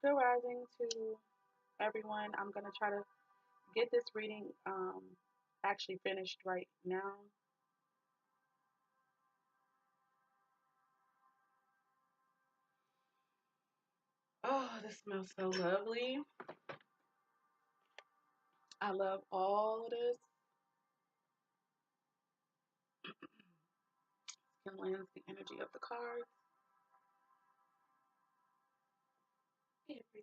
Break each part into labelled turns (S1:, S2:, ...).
S1: Good rising to everyone. I'm going to try to get this reading actually finished right now. Oh, this smells so lovely. I love all of this. Can lens the energy of the cards. Everything.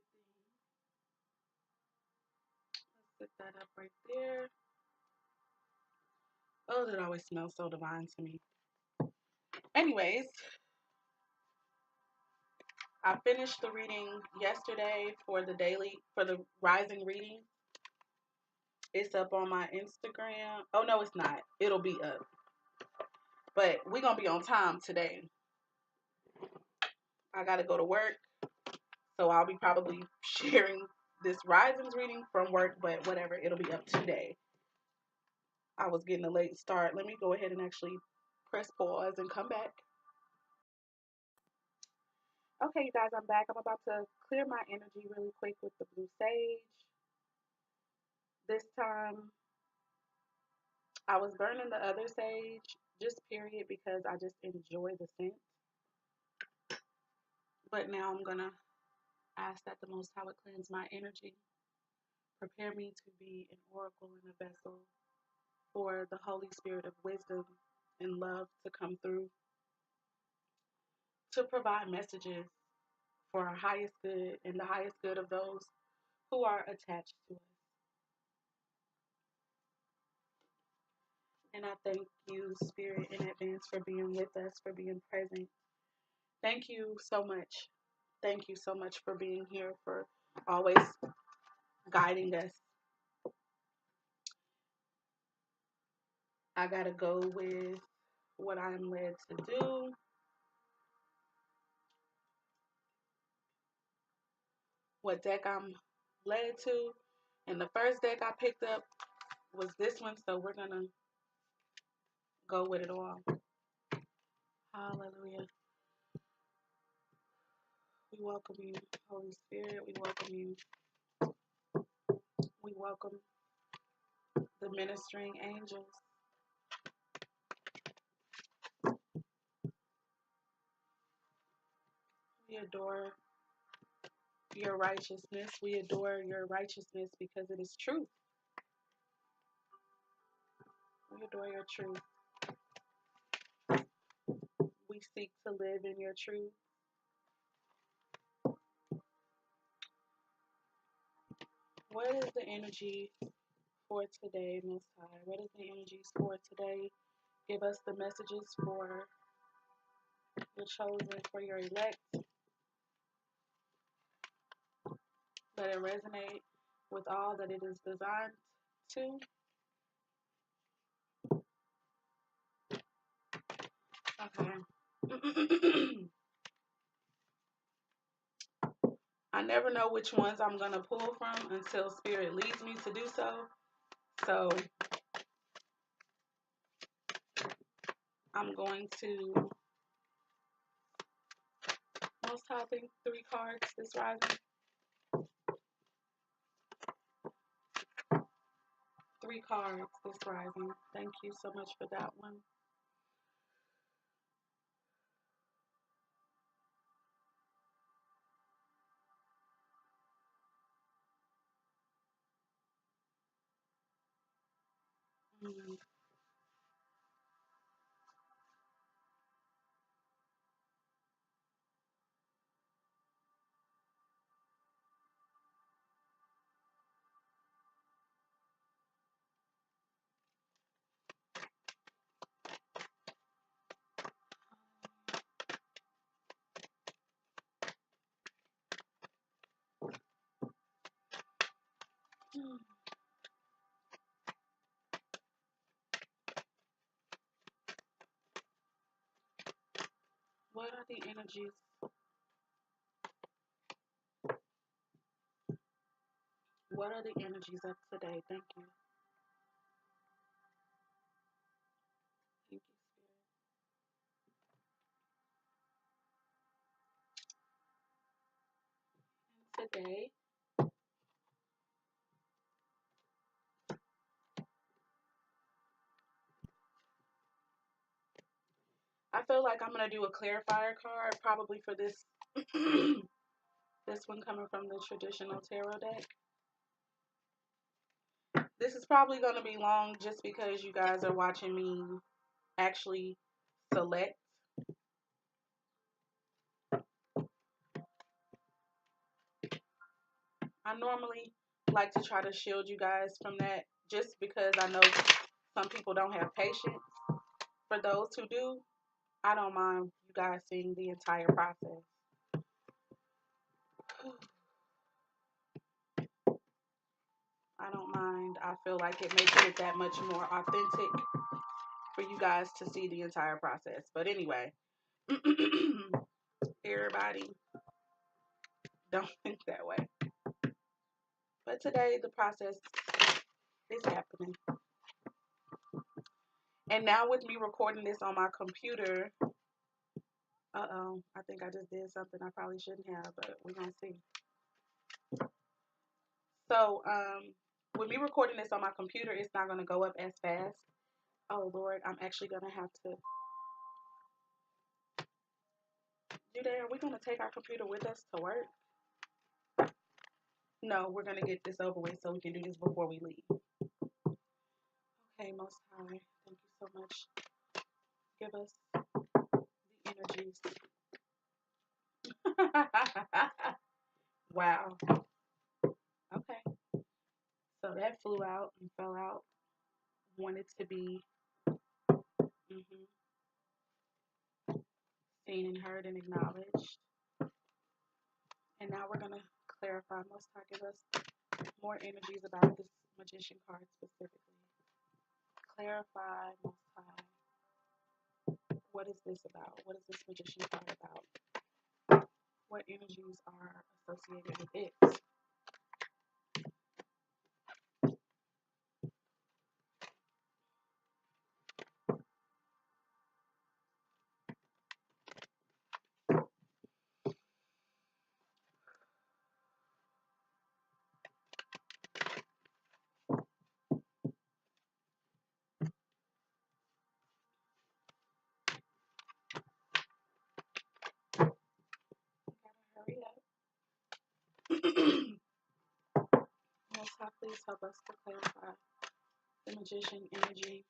S1: Let's set that up right there. Oh, that always smells so divine to me. Anyways, I finished the reading yesterday for the rising reading. It's up on my Instagram. Oh, no, it's not. It'll be up. But we're going to be on time today. I got to go to work. So I'll be probably sharing this rising's reading from work, but whatever. It'll be up today. I was getting a late start. Let me go ahead and actually press pause and come back. Okay, you guys, I'm back. I'm about to clear my energy really quick with the blue sage. This time, I was burning the other sage, just period, because I just enjoy the scent. But now I'm going to ask that the Most High would cleanse my energy, prepare me to be an oracle and a vessel for the Holy Spirit of wisdom and love to come through, to provide messages for our highest good and the highest good of those who are attached to us. And I thank you, Spirit, in advance for being with us, for being present. Thank you so much. Thank you so much for being here, for always guiding us. I got to go with what I'm led to do. What deck I'm led to. And the first deck I picked up was this one, so we're going to go with it all. Hallelujah. We welcome you, Holy Spirit. We welcome you. We welcome the ministering angels. We adore your righteousness. We adore your righteousness because it is truth. We adore your truth. We seek to live in your truth. What is the energy for today, Most High? What is the energies for today? Give us the messages for your chosen, for your elect. Let it resonate with all that it is designed to. Okay. I never know which ones I'm going to pull from until Spirit leads me to do so. So I'm going to most high think 3 cards this rising. 3 cards this rising. Thank you so much for that one. Mm. What are the energies? What are the energies of today? Thank you. Thank you, Spirit. today. I feel like I'm going to do a clarifier card probably for this this one coming from the traditional tarot deck. This is probably going to be long just because you guys are watching me actually select. I normally like to try to shield you guys from that just because I know some people don't have patience. For those who do, I don't mind you guys seeing the entire process. I don't mind. I feel like it makes it that much more authentic for you guys to see the entire process. But anyway, everybody don't think that way. But today the process is happening. And now with me recording this on my computer, I think I just did something I probably shouldn't have, but we're gonna see. So, with me recording this on my computer, it's not gonna go up as fast. Oh Lord, I'm actually gonna have to. Jude, are we gonna take our computer with us to work? No, we're gonna get this over with so we can do this before we leave. Okay, Most High, thank you so much. Give us the energies. Wow. Okay. So that flew out and fell out. Wanted to be seen and heard and acknowledged. And now we're going to clarify. Most High, give us more energies about this Magician card specifically. Clarify, Most High. What is this about? What is this Magician card about? What energies are associated with it? Hurry up. Most High, please help us to clarify the Magician energy.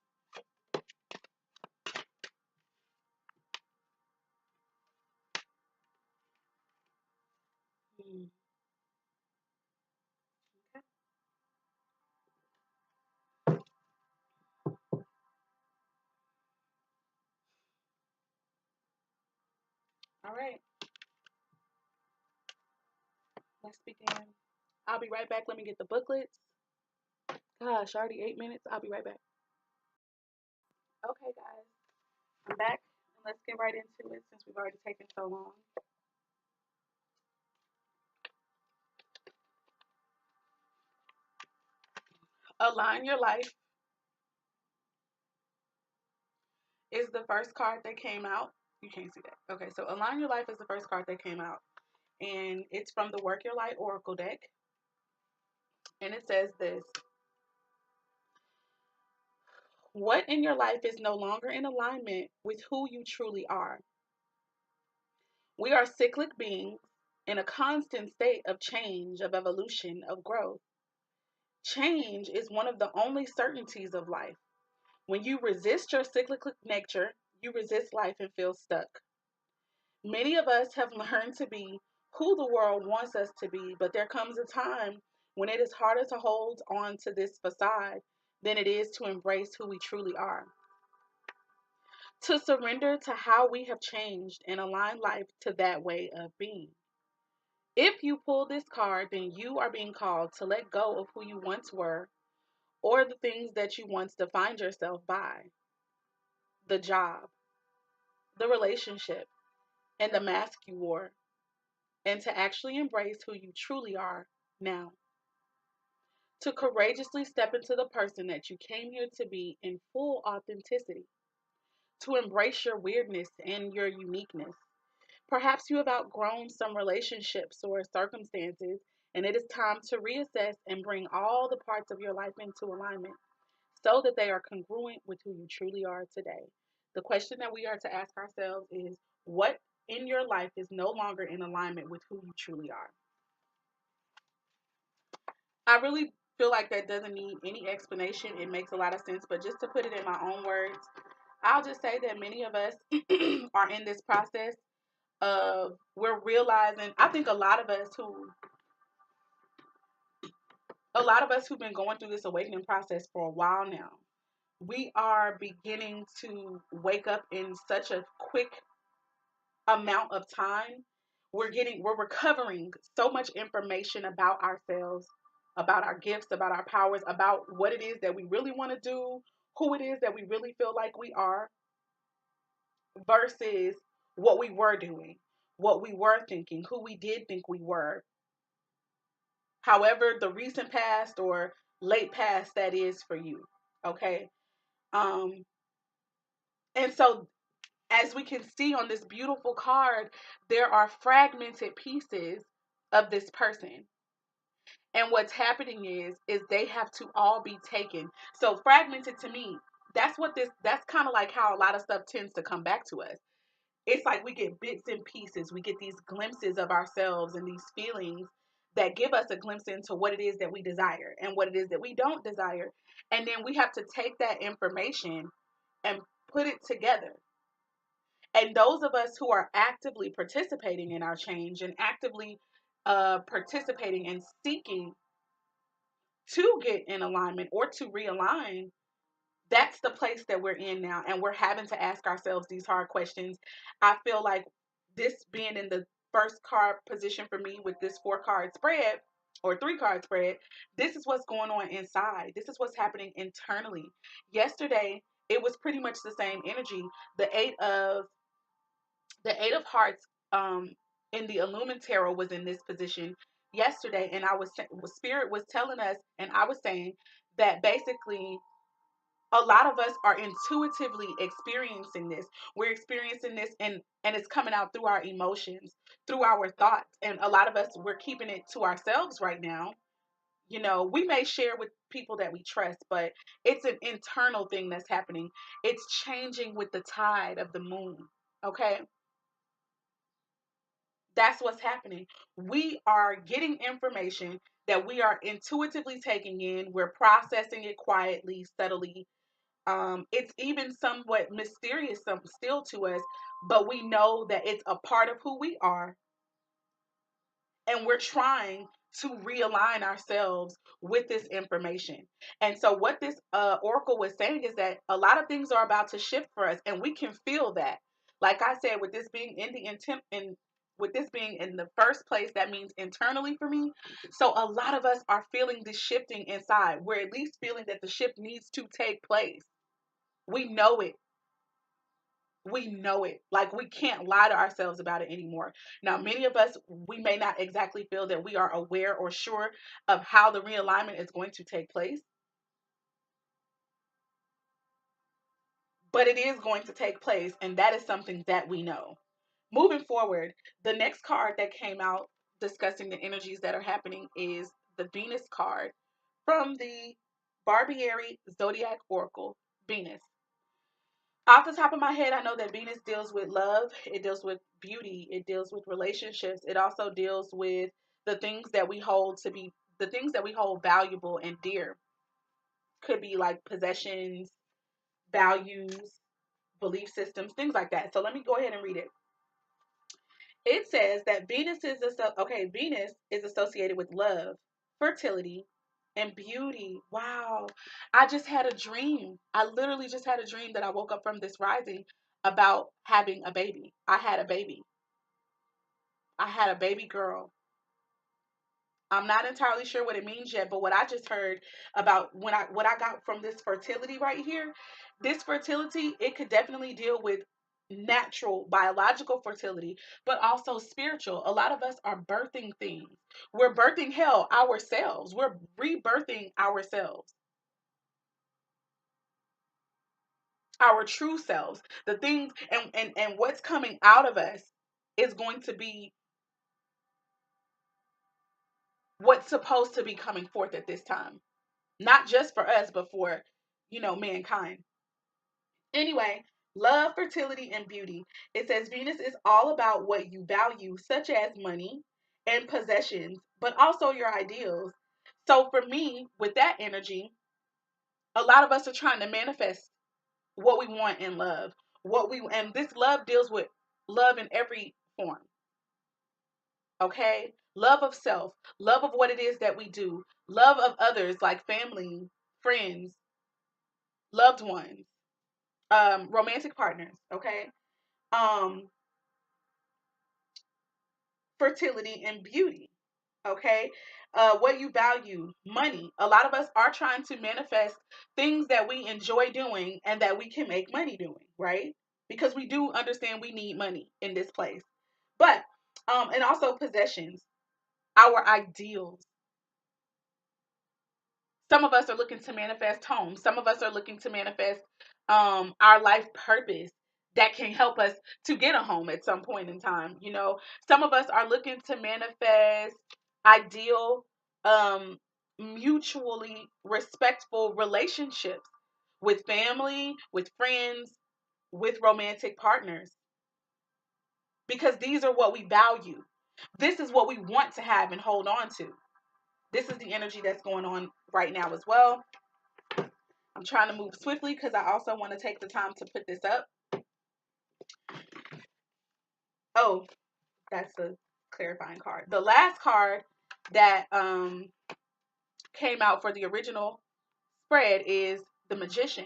S1: Okay. All right. Let's begin. I'll be right back. Let me get the booklets. Gosh, already 8 minutes. I'll be right back. Okay, guys. I'm back. And let's get right into it since we've already taken so long. Align Your Life is the first card that came out. You can't see that. Okay, so Align Your Life is the first card that came out. And it's from the Work Your Light Oracle deck. And it says this. What in your life is no longer in alignment with who you truly are? We are cyclic beings in a constant state of change, of evolution, of growth. Change is one of the only certainties of life. When you resist your cyclical nature, you resist life and feel stuck. Many of us have learned to be who the world wants us to be, but there comes a time when it is harder to hold on to this facade than it is to embrace who we truly are. To surrender to how we have changed and align life to that way of being. If you pull this card, then you are being called to let go of who you once were or the things that you once defined yourself by. The job, the relationship, and the mask you wore, and to actually embrace who you truly are now. To courageously step into the person that you came here to be in full authenticity. To embrace your weirdness and your uniqueness. Perhaps you have outgrown some relationships or circumstances, and it is time to reassess and bring all the parts of your life into alignment so that they are congruent with who you truly are today. The question that we are to ask ourselves is, what in your life is no longer in alignment with who you truly are? I really feel like that doesn't need any explanation. It makes a lot of sense, but just to put it in my own words, I'll just say that many of us are in this process of we're realizing. I think a lot of us who've been going through this awakening process for a while now, we are beginning to wake up in such a quick amount of time. We're recovering so much information about ourselves, about our gifts, about our powers, about what it is that we really want to do, who it is that we really feel like we are, versus what we were doing, what we were thinking, who we did think we were. However, the recent past or late past that is for you. Okay. Um, and so as we can see on this beautiful card, there are fragmented pieces of this person. And what's happening is they have to all be taken. So fragmented to me, that's kind of like how a lot of stuff tends to come back to us. It's like we get bits and pieces. We get these glimpses of ourselves and these feelings that give us a glimpse into what it is that we desire and what it is that we don't desire. And then we have to take that information and put it together. And those of us who are actively participating in our change and actively participating and seeking to get in alignment or to realign, that's the place that we're in now. And we're having to ask ourselves these hard questions. I feel like this being in the first card position for me with this 4-card spread or 3-card spread, this is what's going on inside. This is what's happening internally. Yesterday, it was pretty much the same energy. The eight of hearts in the Illumin Tarot was in this position yesterday, and Spirit was telling us, and I was saying that basically a lot of us are intuitively experiencing this. We're experiencing this, and it's coming out through our emotions, through our thoughts, and a lot of us, we're keeping it to ourselves right now. We may share with people that we trust, but it's an internal thing that's happening. It's changing with the tide of the moon. Okay. That's what's happening. We are getting information that we are intuitively taking in. We're processing it quietly, subtly. It's even somewhat mysterious still to us, but we know that it's a part of who we are, and we're trying to realign ourselves with this information. And so what this oracle was saying is that a lot of things are about to shift for us, and we can feel that. Like I said, with this being in the intent and with this being in the first place, that means internally for me. So a lot of us are feeling this shifting inside. We're at least feeling that the shift needs to take place. We know it. We know it. Like, we can't lie to ourselves about it anymore. Now, many of us, we may not exactly feel that we are aware or sure of how the realignment is going to take place, but it is going to take place, and that is something that we know. Moving forward, the next card that came out discussing the energies that are happening is the Venus card from the Barbieri Zodiac Oracle, Venus. Off the top of my head, I know that Venus deals with love, it deals with beauty, it deals with relationships, it also deals with the things that we hold to be the things that we hold valuable and dear. Could be like possessions, values, belief systems, things like that. So let me go ahead and read it. It says that Venus is associated with love, fertility, and beauty. Wow. I just had a dream. I literally just had a dream that I woke up from this rising about having a baby. I had a baby. I had a baby girl. I'm not entirely sure what it means yet, but what I just heard about what I got from this fertility right here, this fertility, it could definitely deal with natural biological fertility, but also spiritual. A lot of us are birthing things. We're birthing hell ourselves. We're rebirthing ourselves, our true selves, the things and what's coming out of us. is going to be what's supposed to be coming forth at this time. Not just for us, but for, mankind. Anyway, love, fertility, and beauty. It says Venus is all about what you value, such as money and possessions, but also your ideals. So for me, with that energy, a lot of us are trying to manifest what we want in love. And this love deals with love in every form. Okay? Love of self, love of what it is that we do, love of others like family, friends, loved ones, romantic partners, okay? Um, fertility and beauty, okay? What you value, money. A lot of us are trying to manifest things that we enjoy doing and that we can make money doing, right? Because we do understand we need money in this place. But, and also possessions, our ideals. Some of us are looking to manifest homes. Some of us are looking to manifest our life purpose that can help us to get a home at some point in time. Some of us are looking to manifest ideal, mutually respectful relationships with family, with friends, with romantic partners, because these are what we value. This is what we want to have and hold on to. This is the energy that's going on right now as well. I'm trying to move swiftly because I also want to take the time to put this up. Oh, that's the clarifying card. The last card that came out for the original spread is the Magician.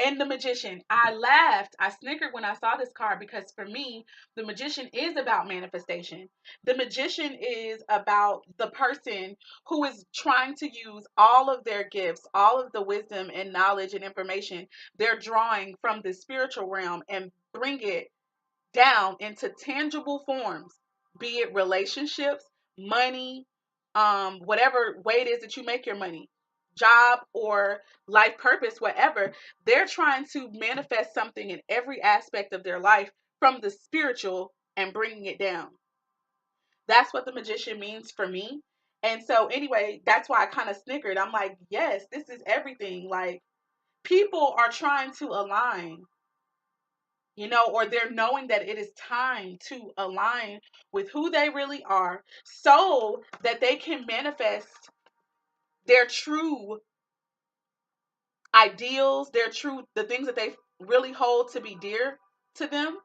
S1: And the Magician, I laughed, I snickered when I saw this card, because for me, the Magician is about manifestation. The Magician is about the person who is trying to use all of their gifts, all of the wisdom and knowledge and information they're drawing from the spiritual realm, and bring it down into tangible forms, be it relationships, money, whatever way it is that you make your money, job or life purpose, whatever. They're trying to manifest something in every aspect of their life from the spiritual and bringing it down. That's what the Magician means for me. And so anyway, that's why I kind of snickered. I'm like, yes, this is everything. Like, people are trying to align, or they're knowing that it is time to align with who they really are, so that they can manifest their true ideals, the things that they really hold to be dear to them.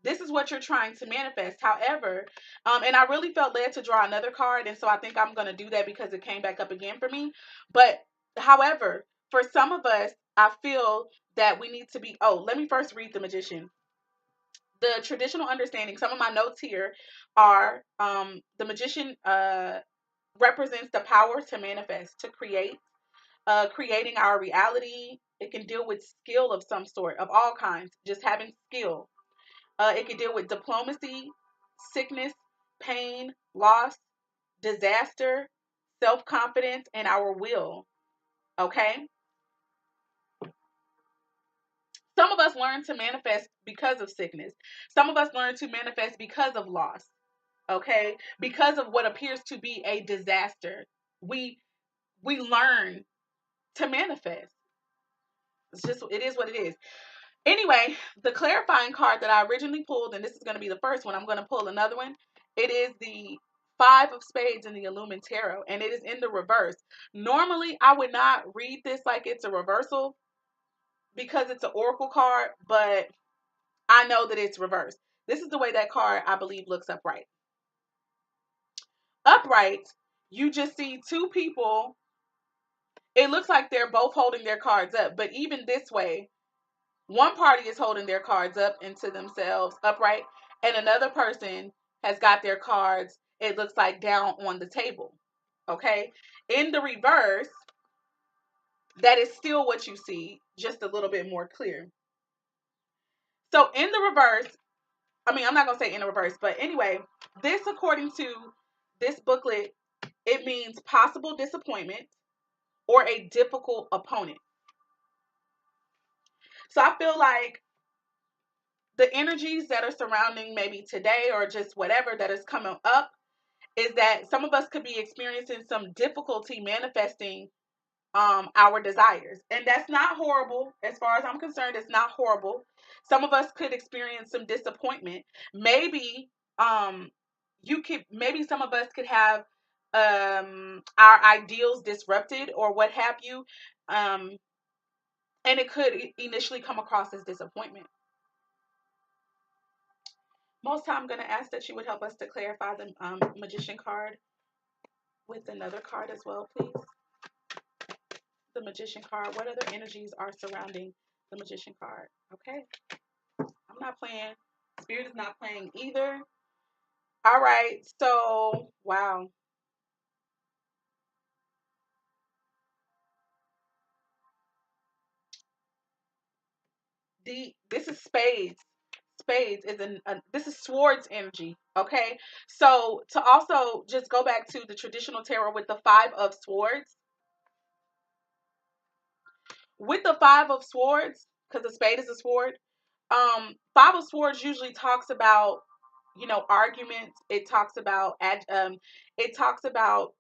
S1: This is what you're trying to manifest. However, and I really felt led to draw another card, and so I think I'm going to do that because it came back up again for me. But however, for some of us, I feel that we need to be, let me first read the Magician. The traditional understanding, some of my notes here are, the Magician represents the power to manifest, to create, creating our reality. It can deal with skill of some sort, of all kinds, just having skill. It can deal with diplomacy, sickness, pain, loss, disaster, self-confidence, and our will. Okay? Some of us learn to manifest because of sickness. Some of us learn to manifest because of loss. Okay? Because of what appears to be a disaster. We learn to manifest. It is what it is. Anyway, the clarifying card that I originally pulled, and this is going to be the first one, I'm going to pull another one. It is the Five of Spades in the Illumined Tarot, and it is in the reverse. Normally, I would not read this like it's a reversal because it's an oracle card, but I know that it's reversed. This is the way that card, I believe, looks upright. Upright, you just see two people. It looks like they're both holding their cards up, but even this way, one party is holding their cards up into themselves upright, and another person has got their cards, it looks like, down on the table. Okay? In the reverse, that is still what you see, just a little bit more clear. So in the reverse, I'm not going to say in the reverse, but anyway, this, according to this booklet, it means possible disappointment or a difficult opponent. So I feel like the energies that are surrounding maybe today or just whatever that is coming up is that some of us could be experiencing some difficulty manifesting our desires. And that's not horrible. As far as I'm concerned, it's not horrible. Some of us could experience some disappointment. Maybe um maybe some of us could have our ideals disrupted or what have you. Um and it could initially come across as disappointment. Most time I'm going to ask that you would help us to clarify the magician card with another card as well, please. The magician card. What other energies are surrounding the magician card? Okay. I'm not playing. Spirit is not playing either. All right. So, wow. This is spades. Spades is this is swords energy. Okay. So to also just go back to the traditional tarot with the 5 of swords. With the 5 of swords, because the spade is a sword. 5 of swords usually talks about, arguments. It talks about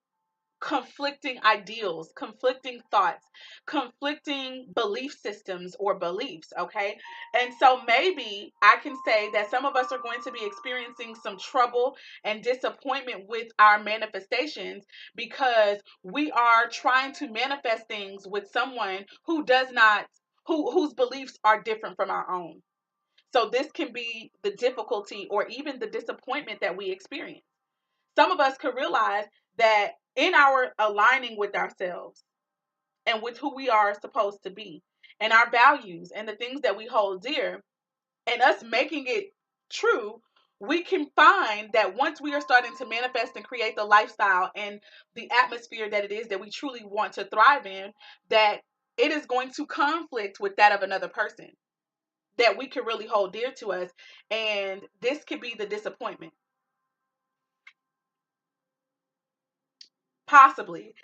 S1: conflicting ideals, conflicting thoughts, conflicting belief systems or beliefs, okay? And so maybe I can say that some of us are going to be experiencing some trouble and disappointment with our manifestations because we are trying to manifest things with someone who does not whose beliefs are different from our own. So this can be the difficulty or even the disappointment that we experience. Some of us could realize that in our aligning with ourselves and with who we are supposed to be and our values and the things that we hold dear and us making it true, we can find that once we are starting to manifest and create the lifestyle and the atmosphere that it is that we truly want to thrive in, that it is going to conflict with that of another person that we can really hold dear to us. And this could be the disappointment. Possibly.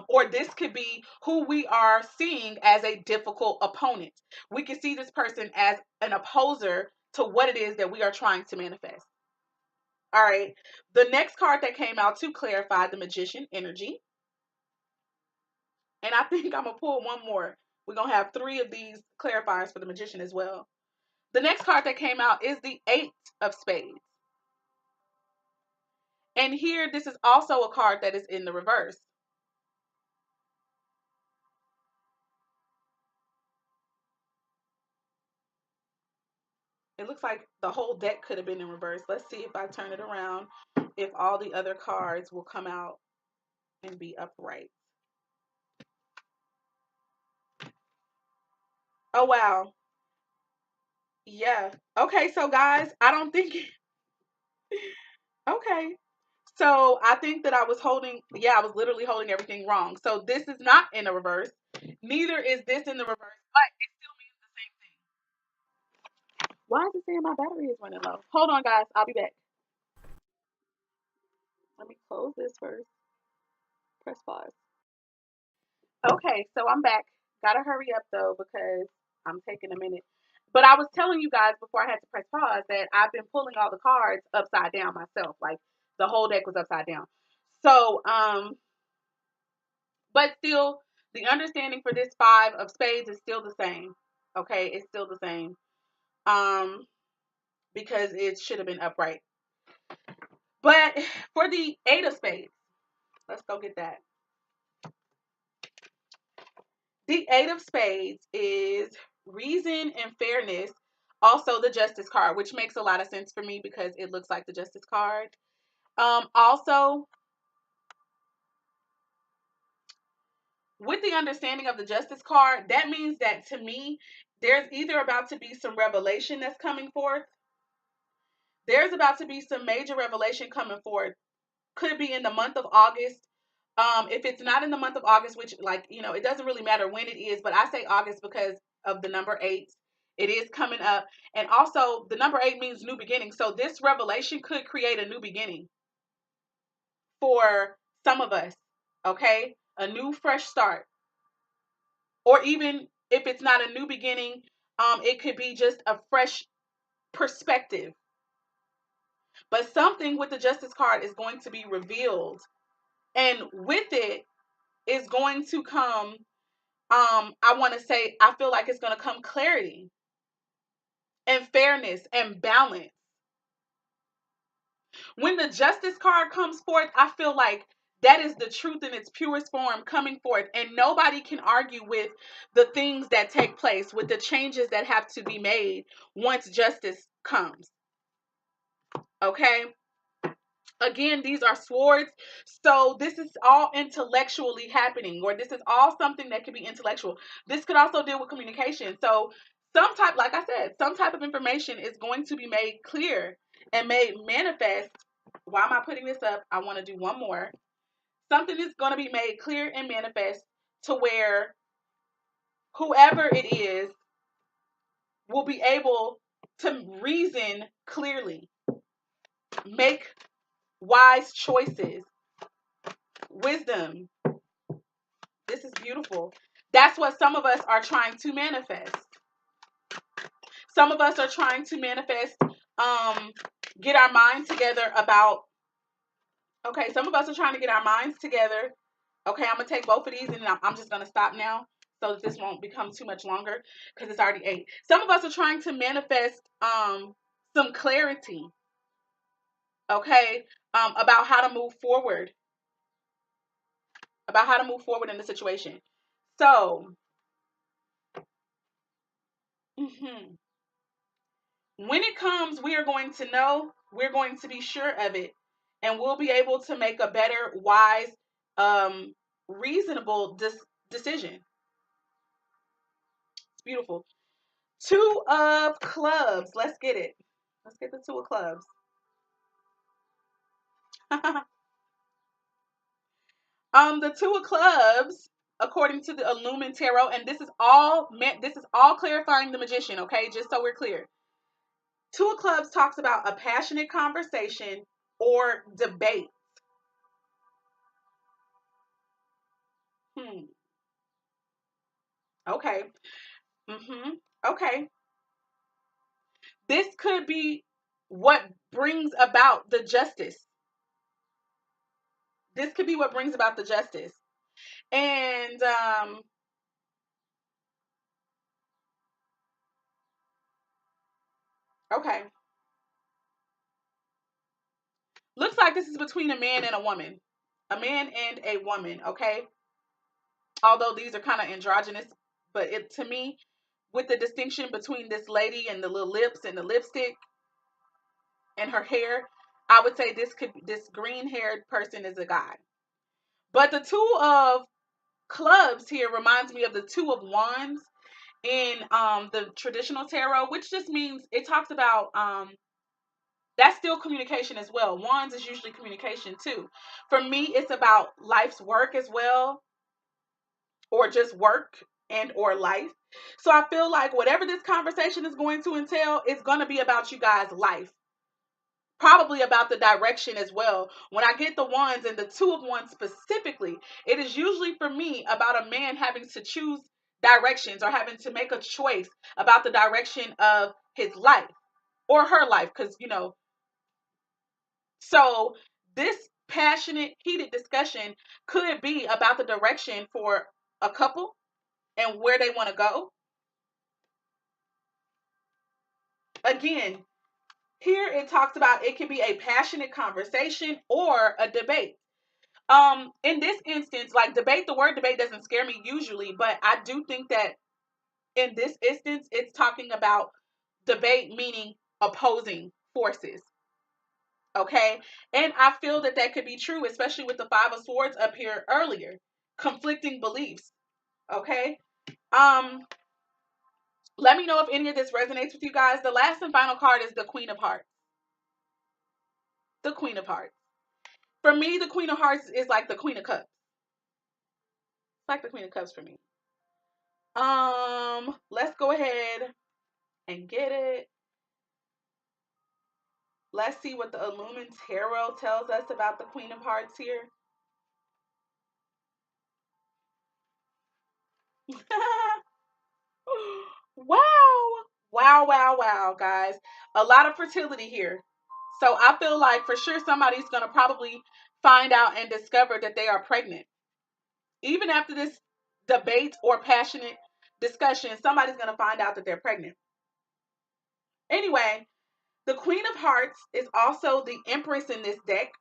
S1: Or this could be who we are seeing as a difficult opponent. We can see this person as an opposer to what it is that we are trying to manifest. All right. The next card that came out to clarify the magician energy. And I think I'm going to pull one more. We're going to have 3 of these clarifiers for the magician as well. The next card that came out is the 8 of spades. And here, this is also a card that is in the reverse. It looks like the whole deck could have been in reverse. Let's see if I turn it around, if all the other cards will come out and be upright. Oh, wow. Yeah. Okay, so guys, I don't think. Okay. So I think that I was holding, yeah, I was literally holding everything wrong. So this is not in the reverse. Neither is this in the reverse, but it still means the same thing. Why is it saying my battery is running low? Hold on, guys. I'll be back. Let me close this first. Press pause. Okay, so I'm back. Gotta hurry up though because I'm taking a minute. But I was telling you guys before I had to press pause that I've been pulling all the cards upside down myself. Like the whole deck was upside down. So, but still, the understanding for this 5 of spades is still the same. Okay, it's still the same. Um, because it should have been upright. But for the 8 of spades, let's go get that. The 8 of spades is reason and fairness. Also the justice card, which makes a lot of sense for me because it looks like the justice card. Also, with the understanding of the justice card, that means that to me, there's either about to be some revelation that's coming forth. There's about to be some major revelation coming forth. Could be in the month of August. If it's not in the month of August, which it doesn't really matter when it is, but I say August because of the number 8. It is coming up. And also the number 8 means new beginning. So this revelation could create a new beginning for some of us. Okay. A new fresh start. Or even if it's not a new beginning, it could be just a fresh perspective. But something with the Justice card is going to be revealed. And with it is going to come, I want to say, I feel like it's going to come clarity and fairness and balance. When the Justice card comes forth, I feel like that is the truth in its purest form coming forth. And nobody can argue with the things that take place, with the changes that have to be made once justice comes. Okay? Again, these are swords. So this is all intellectually happening, or this is all something that can be intellectual. This could also deal with communication. So some type, like I said, some type of information is going to be made clear and made manifest. Why am I putting this up? I want to do one more. Something is going to be made clear and manifest to where whoever it is will be able to reason clearly, make wise choices, wisdom. This is beautiful. That's what some of us are trying to manifest. Some of us are trying to manifest, get our mind together about, okay, some of us are trying to get our minds together. Okay, I'm going to take both of these and I'm just going to stop now so that this won't become too much longer because it's already 8. Some of us are trying to manifest some clarity, okay, about how to move forward, in the situation. So, when it comes, we are going to know, we're going to be sure of it, and we'll be able to make a better, wise, reasonable decision. It's beautiful. 2 of clubs. Let's get it. Let's get the 2 of clubs. The 2 of clubs, according to the Illumined Tarot, and this is all clarifying the Magician, okay? Just so we're clear. 2 of clubs talks about a passionate conversation or debate. Okay. Okay. This could be what brings about the justice. This could be what brings about the justice. And okay. Looks like this is between a man and a woman. A man and a woman, okay? Although these are kind of androgynous, but it, to me, with the distinction between this lady and the little lips and the lipstick and her hair, I would say this green-haired person is a guy. But the 2 of clubs here reminds me of the 2 of wands in the traditional tarot, which just means it talks about that's still communication as well. Wands is usually communication too. For me, it's about life's work as well, or just work and or life. So I feel like whatever this conversation is going to entail, it's going to be about you guys' life. Probably about the direction as well. When I get the wands and the 2 of wands specifically, it is usually for me about a man having to choose directions or having to make a choice about the direction of his life or her life. Because, so this passionate, heated discussion could be about the direction for a couple and where they want to go. Again, here it talks about it could be a passionate conversation or a debate. In this instance, like debate, the word debate doesn't scare me usually, but I do think that in this instance, it's talking about debate, meaning opposing forces. Okay. And I feel that that could be true, especially with the 5 of swords up here earlier, conflicting beliefs. Okay. Um, let me know if any of this resonates with you guys. The last and final card is the Queen of Hearts. The Queen of Hearts. For me, the Queen of Hearts is like the Queen of Cups. It's like the Queen of Cups for me. Let's go ahead and get it. Let's see what the Illumined Tarot tells us about the Queen of Hearts here. Wow. Wow, wow, wow, guys. A lot of fertility here. So I feel like for sure somebody's going to probably find out and discover that they are pregnant. Even after this debate or passionate discussion, somebody's going to find out that they're pregnant. Anyway, the Queen of Hearts is also the Empress in this deck,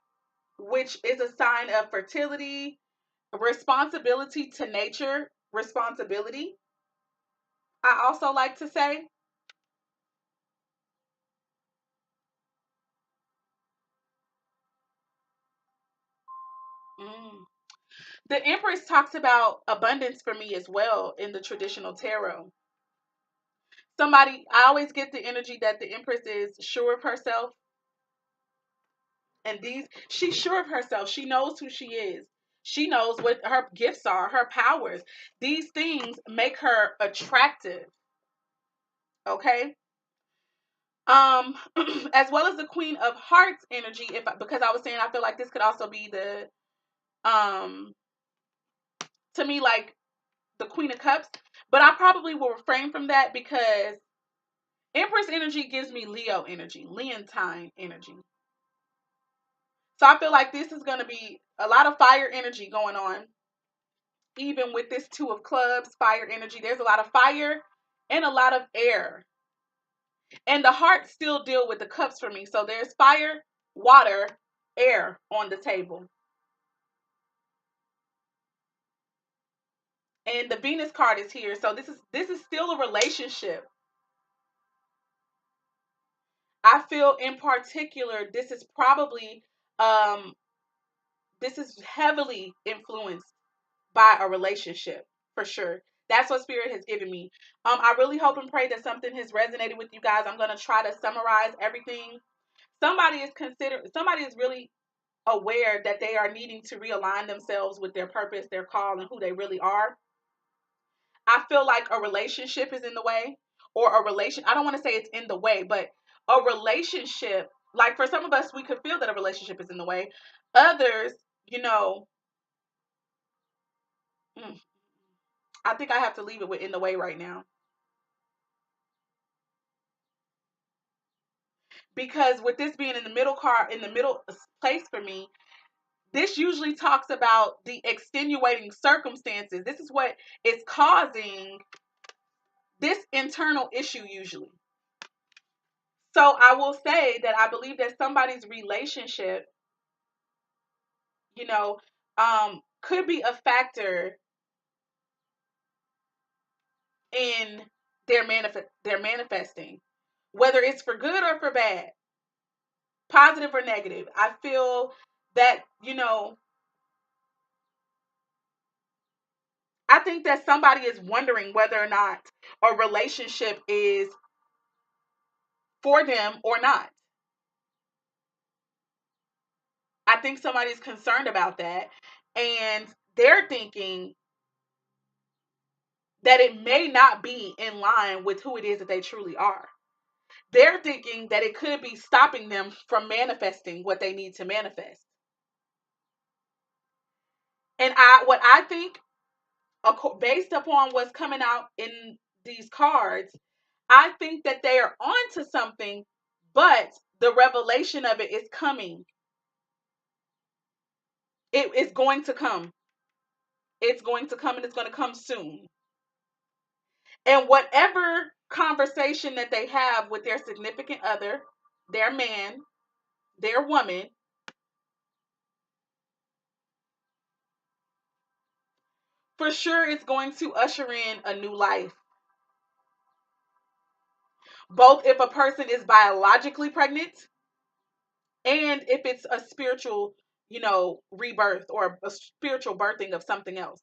S1: which is a sign of fertility, responsibility to nature, responsibility. I also like to say, mm, the Empress talks about abundance for me as well in the traditional tarot. I always get the energy that the Empress is sure of herself, and she's sure of herself. She knows who she is. She knows what her gifts are, her powers. These things make her attractive. Okay. Um, as well as the Queen of Hearts energy. Because I was saying I feel like this could also be the to me like the Queen of Cups, but I probably will refrain from that because Empress energy gives me Leo energy, Leontine energy. So I feel like this is going to be a lot of fire energy going on. Even with this Two of Clubs, fire energy, there's a lot of fire and a lot of air. And the hearts still deal with the cups for me. So there's fire, water, air on the table. And the Venus card is here. So this is still a relationship. I feel in particular um this is heavily influenced by a relationship for sure. That's what spirit has given me. I really hope and pray that something has resonated with you guys. I'm going to try to summarize everything. Somebody is really aware that they are needing to realign themselves with their purpose, their call, and who they really are. I feel like a relationship is in the way, or I don't want to say it's in the way, but a relationship, like for some of us, we could feel that a relationship is in the way. Others, you know, mm, I think I have to leave it with in the way right now. Because with this being in the middle place for me, this usually talks about the extenuating circumstances. This is what is causing this internal issue usually. So I will say that I believe that somebody's relationship, you know, could be a factor in their manifesting, whether it's for good or for bad, positive or negative. I feel that, I think that somebody is wondering whether or not a relationship is for them or not. I think somebody's concerned about that, and they're thinking that it may not be in line with who it is that they truly are. They're thinking that it could be stopping them from manifesting what they need to manifest. And what I think, based upon what's coming out in these cards, I think that they are onto something, but the revelation of it is coming. It is going to come. It's going to come, and it's going to come soon. And whatever conversation that they have with their significant other, their man, their woman, for sure it's going to usher in a new life. Both if a person is biologically pregnant and if it's a spiritual, rebirth or a spiritual birthing of something else.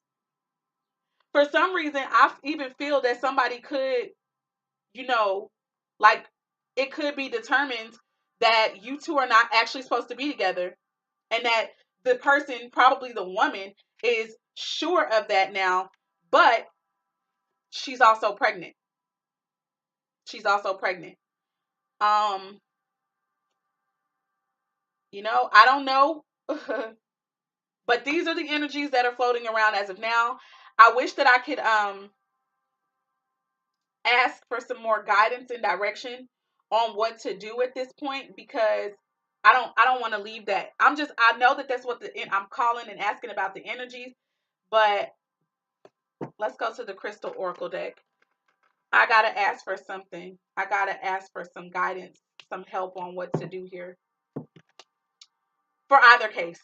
S1: For some reason, I even feel that somebody could, you know, like it could be determined that you two are not actually supposed to be together, and that the person, probably the woman, is sure of that now, but she's also pregnant. She's also pregnant. Um, I don't know. But these are the energies that are floating around as of now. I wish that I could ask for some more guidance and direction on what to do at this point, because I don't want to leave that. I know that that's what I'm calling and asking about the energies, but let's go to the crystal oracle deck. I got to ask for something. I got to ask for some guidance, some help on what to do here. For either case,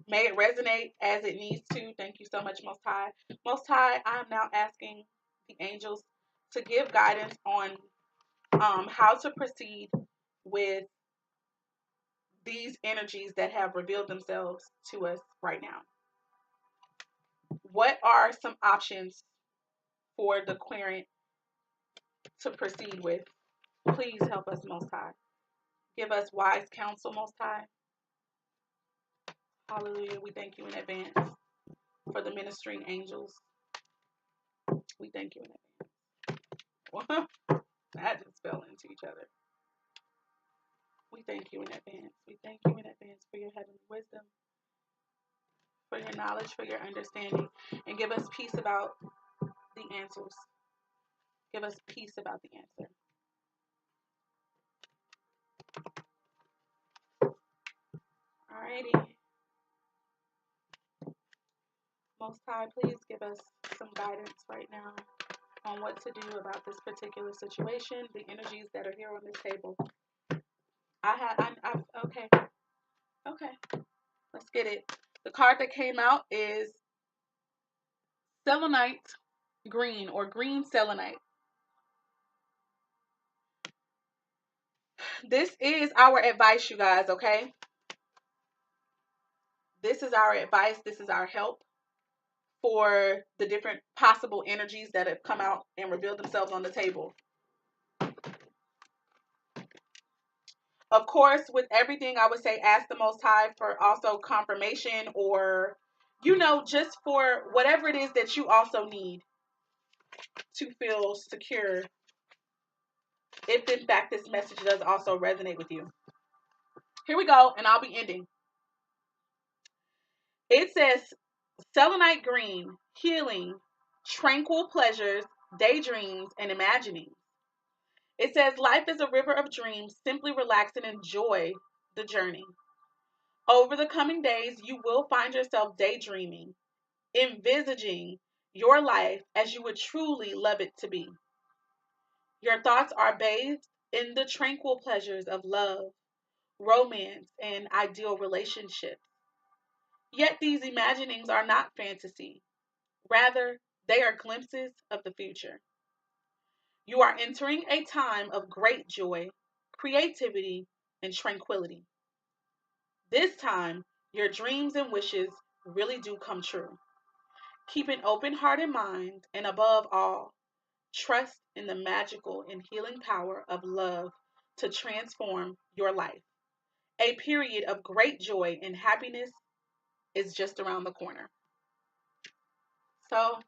S1: may it resonate as it needs to. Thank you so much, Most High. Most High, I am now asking the angels to give guidance on how to proceed with these energies that have revealed themselves to us right now. What are some options for the querent to proceed with? Please help us, Most High. Give us wise counsel, Most High. Hallelujah. We thank you in advance for the ministering angels. We thank you in advance. That just fell into each other. We thank you in advance. We thank you in advance for your heavenly wisdom, for your knowledge, for your understanding, and give us peace about the answers. Give us peace about the answer. Alrighty. Most High, please give us some guidance right now on what to do about this particular situation, the energies that are here on this table. Okay. Okay. Let's get it. The card that came out is selenite green, or green selenite. This is our advice, you guys, okay? This is our advice. This is our help for the different possible energies that have come out and revealed themselves on the table. Of course, with everything, I would say ask the Most High for also confirmation, or, just for whatever it is that you also need to feel secure, if in fact this message does also resonate with you. Here we go, and I'll be ending. It says, selenite green, healing, tranquil pleasures, daydreams, and imaginings. It says, life is a river of dreams. Simply relax and enjoy the journey. Over the coming days, you will find yourself daydreaming, envisaging your life as you would truly love it to be. Your thoughts are bathed in the tranquil pleasures of love, romance, and ideal relationships. Yet these imaginings are not fantasy. Rather, they are glimpses of the future. You are entering a time of great joy, creativity, and tranquility. This time, your dreams and wishes really do come true. Keep an open heart and mind, and above all, trust in the magical and healing power of love to transform your life. A period of great joy and happiness is just around the corner. So,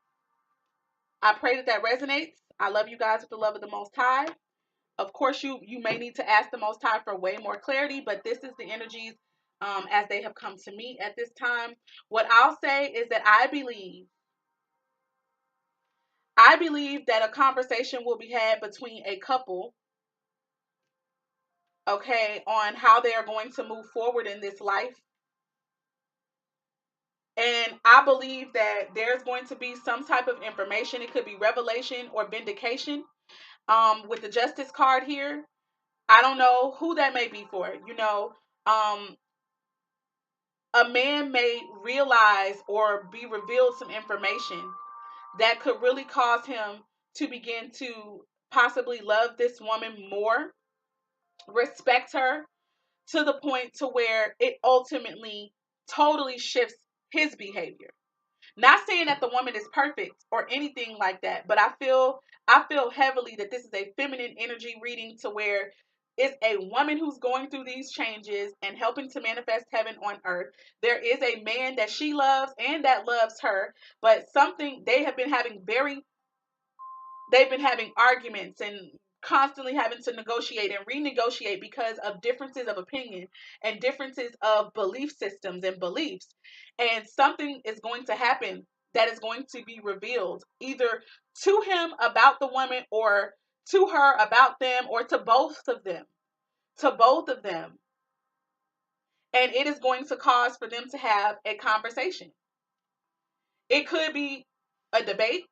S1: I pray that resonates. I love you guys with the love of the Most High. Of course, you may need to ask the Most High for way more clarity, but this is the energies as they have come to me at this time. What I'll say is that I believe that a conversation will be had between a couple, okay, on how they are going to move forward in this life. And I believe that there's going to be some type of information. It could be revelation or vindication. With the Justice card here, I don't know who that may be for. A man may realize or be revealed some information that could really cause him to begin to possibly love this woman more, respect her, to the point to where it ultimately totally shifts his behavior. Not saying that the woman is perfect or anything like that, but I feel heavily that this is a feminine energy reading, to where it's a woman who's going through these changes and helping to manifest heaven on earth. There is a man that she loves and that loves her, but something they've been having arguments and constantly having to negotiate and renegotiate because of differences of opinion and differences of belief systems and beliefs. And something is going to happen that is going to be revealed either to him about the woman, or to her about them, or to both of them. To both of them. And it is going to cause for them to have a conversation. It could be a debate,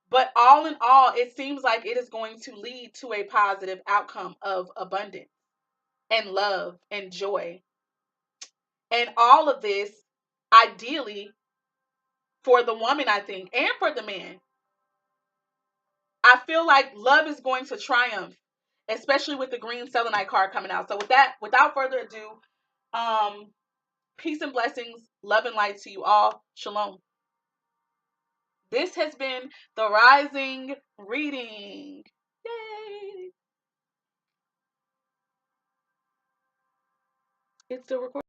S1: but all in all, it seems like it is going to lead to a positive outcome of abundance and love and joy. And all of this, ideally, for the woman, I think, and for the man, I feel like love is going to triumph, especially with the green selenite card coming out. So with that, without further ado, peace and blessings, love and light to you all. Shalom. This has been the Rising Reading. Yay! It's still recording.